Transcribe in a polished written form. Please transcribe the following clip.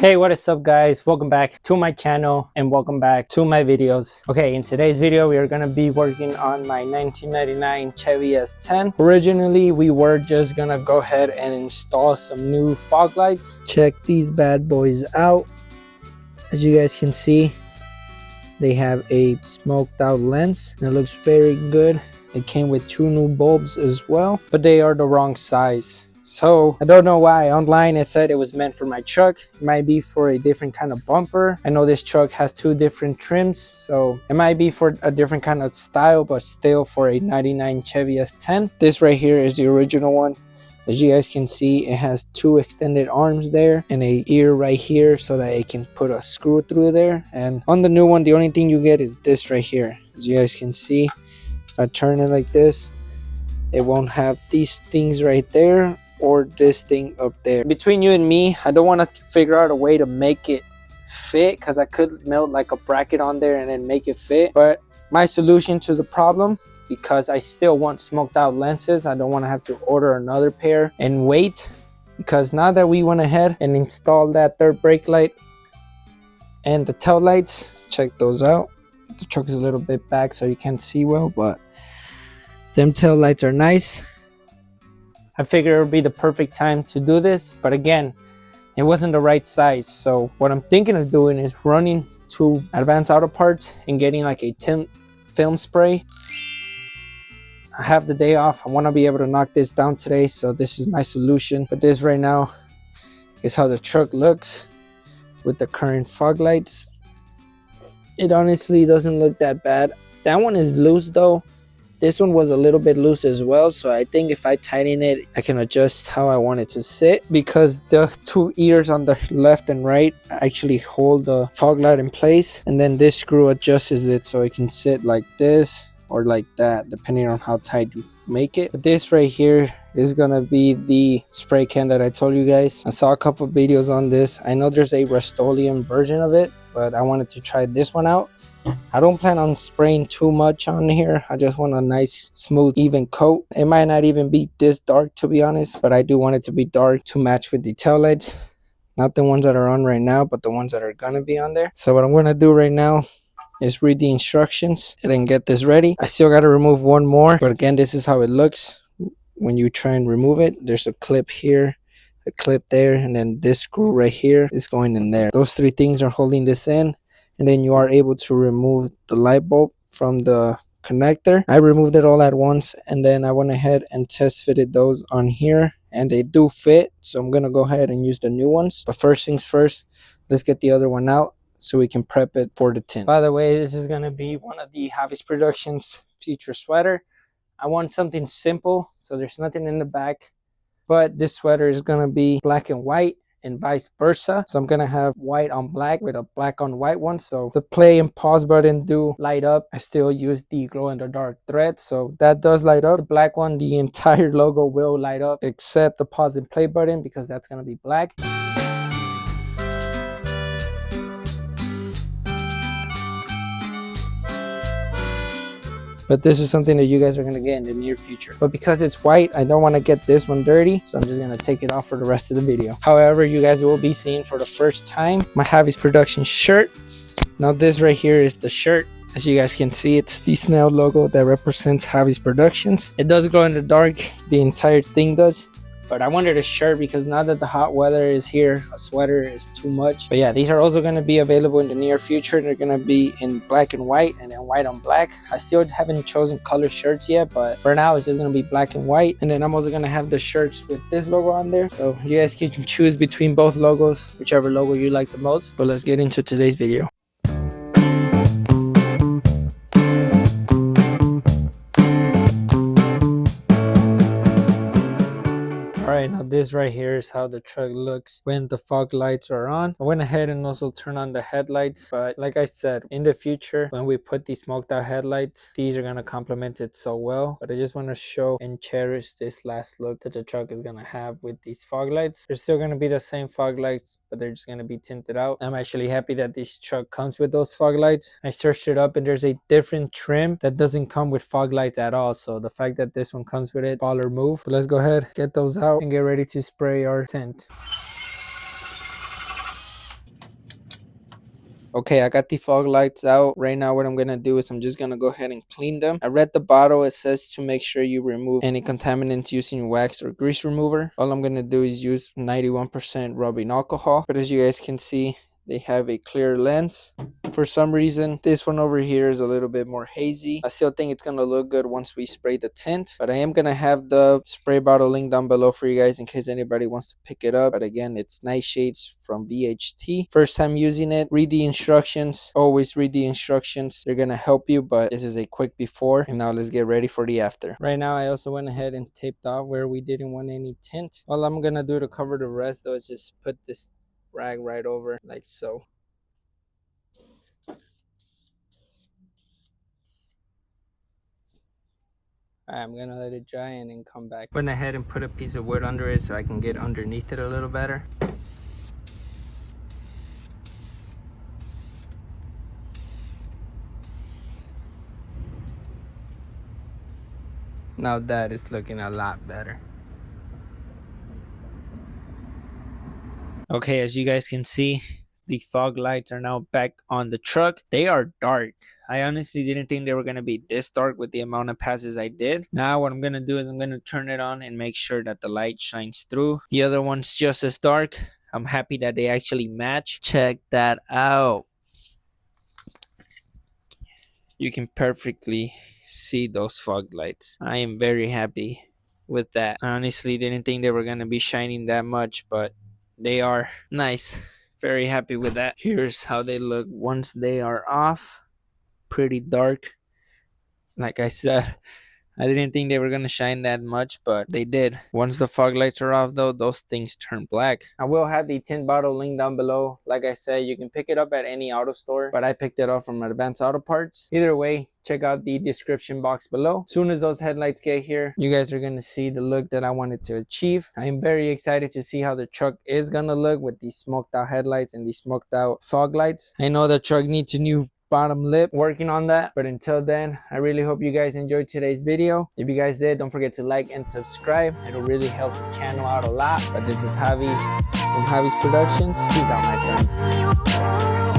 Hey, what is up guys? Welcome back to my channel and welcome back to my videos. Okay, in today's video we are going to be working on my 1999 Chevy S10. Originally we were just gonna go ahead and install some new fog lights. Check these bad boys out. As you guys can see, they have a smoked out lens and it looks very good. It came with 2 new bulbs as well, but they are the wrong size. So I don't know why. Online it said it was meant for my truck. It might be for a different kind of bumper. I know this truck has 2 different trims, so it might be for a different kind of style, but still for a 99 Chevy S10. This right here is the original one. As you guys can see, it has 2 extended arms there and a ear right here so that it can put a screw through there. And on the new one, the only thing you get is this right here. As you guys can see, if I turn it like this, it won't have these things right there or this thing up there. Between you and me, I don't want to figure out a way to make it fit, because I could melt like a bracket on there and then make it fit. But my solution to the problem, because I still want smoked out lenses, I don't want to have to order another pair and wait, because now that we went ahead and installed that third brake light and the tail lights, check those out. The truck is a little bit back so you can't see well, but them tail lights are nice. I figured it would be the perfect time to do this, but again, it wasn't the right size. So what I'm thinking of doing is running to Advanced Auto Parts and getting like a tint film spray. I have the day off. I want to be able to knock this down today, so this is my solution. But this right now is how the truck looks with the current fog lights. It honestly doesn't look that bad. That one is loose though. This one was a little bit loose as well, so I think if I tighten it, I can adjust how I want it to sit, because the 2 ears on the left and right actually hold the fog light in place, and then this screw adjusts it so it can sit like this or like that, depending on how tight you make it. But this right here is gonna be the spray can that I told you guys. I saw a couple videos on this. I know there's a Rust-Oleum version of it, but I wanted to try this one out. I don't plan on spraying too much on here. I just want a nice, smooth, even coat. It might not even be this dark, to be honest, but I do want it to be dark to match with the tail lights. Not the ones that are on right now, but the ones that are gonna be on there. So what I'm gonna do right now is read the instructions and then get this ready. I still gotta remove one more, but again, this is how it looks when you try and remove it. There's a clip here, a clip there, and then this screw right here is going in there. Those 3 things are holding this in. And then you are able to remove the light bulb from the connector. I removed it all at once, and then I went ahead and test fitted those on here, and they do fit. So I'm gonna go ahead and use the new ones. But first things first, let's get the other one out so we can prep it for the tint. By the way, this is gonna be one of the V.H.T Productions feature sweater. I want something simple, so there's nothing in the back, but this sweater is gonna be black and white and vice versa. So I'm gonna have white on black with a black on white one. So the play and pause button do light up. I still use the glow in the dark thread, so that does light up. The black one, the entire logo will light up except the pause and play button, because that's gonna be black. But this is something that you guys are going to get in the near future. But because it's white, I don't want to get this one dirty, so I'm just going to take it off for the rest of the video. However, you guys will be seeing for the first time my V.H.T Production shirts. Now this right here is the shirt. As you guys can see, it's the snail logo that represents V.H.T Productions. It does glow in the dark, the entire thing does. But I wanted a shirt because now that the hot weather is here, a sweater is too much. But yeah, these are also going to be available in the near future. They're going to be in black and white, and then white on black. I still haven't chosen color shirts yet, but for now it's just going to be black and white. And then I'm also going to have the shirts with this logo on there, so you guys can choose between both logos, whichever logo you like the most. But let's get into today's video. Alright, now this right here is how the truck looks when the fog lights are on. I went ahead and also turned on the headlights, but like I said, in the future when we put these smoked out headlights, these are going to complement it so well. But I just want to show and cherish this last look that the truck is going to have with these fog lights. They're still going to be the same fog lights, but they're just going to be tinted out. I'm actually happy that this truck comes with those fog lights. I searched it up and there's a different trim that doesn't come with fog lights at all, so the fact that this one comes with it, baller move. But let's go ahead, get those out and get ready to spray our tint. Okay, I got the fog lights out. Right now what I'm gonna do is I'm just gonna go ahead and clean them. I read the bottle, it says to make sure you remove any contaminants using wax or grease remover. All I'm gonna do is use 91% rubbing alcohol, but as you guys can see, they have a clear lens. For some reason, this one over here is a little bit more hazy. I still think it's gonna look good once we spray the tint, but I am gonna have the spray bottle link down below for you guys in case anybody wants to pick it up. But again, it's Night Shades from V.H.T. First time using it, read the instructions. Always read the instructions. They're gonna help you, but this is a quick before. And now let's get ready for the after. Right now, I also went ahead and taped off where we didn't want any tint. All I'm gonna do to cover the rest though is just put this rag right over like so. I'm gonna let it dry and then come back. Went ahead and put a piece of wood under it so I can get underneath it a little better. Now that is looking a lot better. Okay, as you guys can see, the fog lights are now back on the truck. They are dark. I honestly didn't think they were going to be this dark with the amount of passes I did. Now what I'm going to do is I'm going to turn it on and make sure that the light shines through. The other one's just as dark. I'm happy that they actually match. Check that out. You can perfectly see those fog lights. I am very happy with that. I honestly didn't think they were going to be shining that much, but they are nice. Very happy with that. Here's how they look once they are off. Pretty dark. Like I said, I didn't think they were gonna shine that much, but they did. Once the fog lights are off though, those things turn black. I will have the tint bottle link down below. Like I said, you can pick it up at any auto store, but I picked it up from Advanced Auto Parts. Either way, check out the description box below. As soon as those headlights get here, you guys are gonna see the look that I wanted to achieve. I am very excited to see how the truck is gonna look with these smoked out headlights and these smoked out fog lights. I know the truck needs a new bottom lip, working on that, but until then, I really hope you guys enjoyed today's video. If you guys did, don't forget to like and subscribe. It'll really help the channel out a lot. But this is Javi from Javi's Productions. Peace out, my friends.